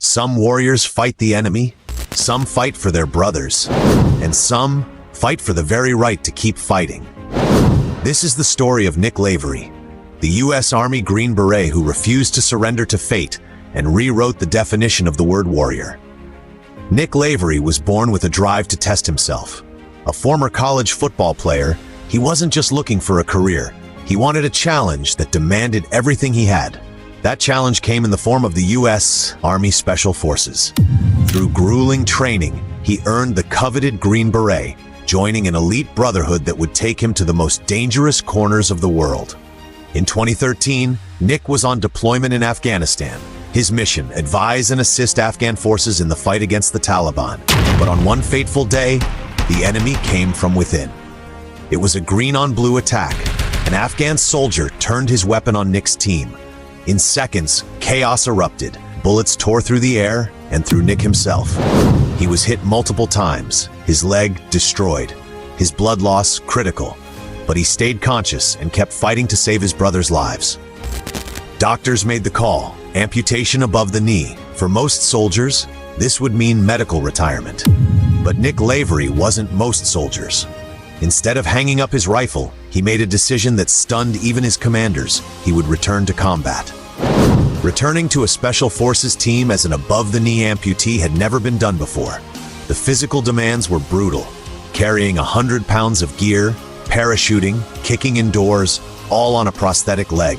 Some warriors fight the enemy, some fight for their brothers, and some fight for the very right to keep fighting. This is the story of Nick Lavery, the U.S. Army Green Beret who refused to surrender to fate and rewrote the definition of the word warrior. Nick Lavery was born with a drive to test himself. A former college football player, he wasn't just looking for a career. He wanted a challenge that demanded everything he had. That challenge came in the form of the U.S. Army Special Forces. Through grueling training, he earned the coveted Green Beret, joining an elite brotherhood that would take him to the most dangerous corners of the world. In 2013, Nick was on deployment in Afghanistan. His mission, advise and assist Afghan forces in the fight against the Taliban. But on one fateful day, the enemy came from within. It was a green-on-blue attack. An Afghan soldier turned his weapon on Nick's team. In seconds, chaos erupted. Bullets tore through the air and through Nick himself. He was hit multiple times, his leg destroyed, his blood loss critical. But he stayed conscious and kept fighting to save his brother's lives. Doctors made the call, amputation above the knee. For most soldiers, this would mean medical retirement. But Nick Lavery wasn't most soldiers. Instead of hanging up his rifle, he made a decision that stunned even his commanders. He would return to combat. Returning to a Special Forces team as an above-the-knee amputee had never been done before. The physical demands were brutal, carrying 100 pounds of gear, parachuting, kicking indoors, all on a prosthetic leg.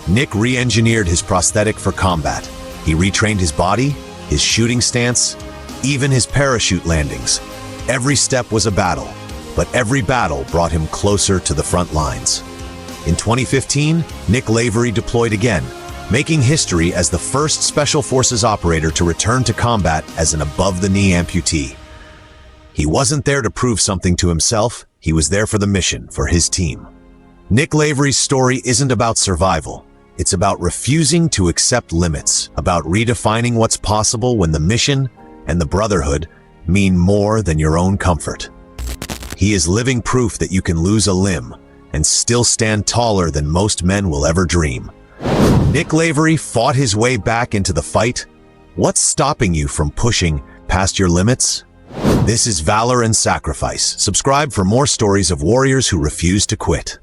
Nick re-engineered his prosthetic for combat. He retrained his body, his shooting stance, even his parachute landings. Every step was a battle, but every battle brought him closer to the front lines. In 2015, Nick Lavery deployed again, making history as the first Special Forces operator to return to combat as an above-the-knee amputee. He wasn't there to prove something to himself, he was there for the mission, for his team. Nick Lavery's story isn't about survival. It's about refusing to accept limits, about redefining what's possible when the mission and the brotherhood mean more than your own comfort. He is living proof that you can lose a limb and still stand taller than most men will ever dream. Nick Lavery fought his way back into the fight. What's stopping you from pushing past your limits? This is Valor and Sacrifice. Subscribe for more stories of warriors who refuse to quit.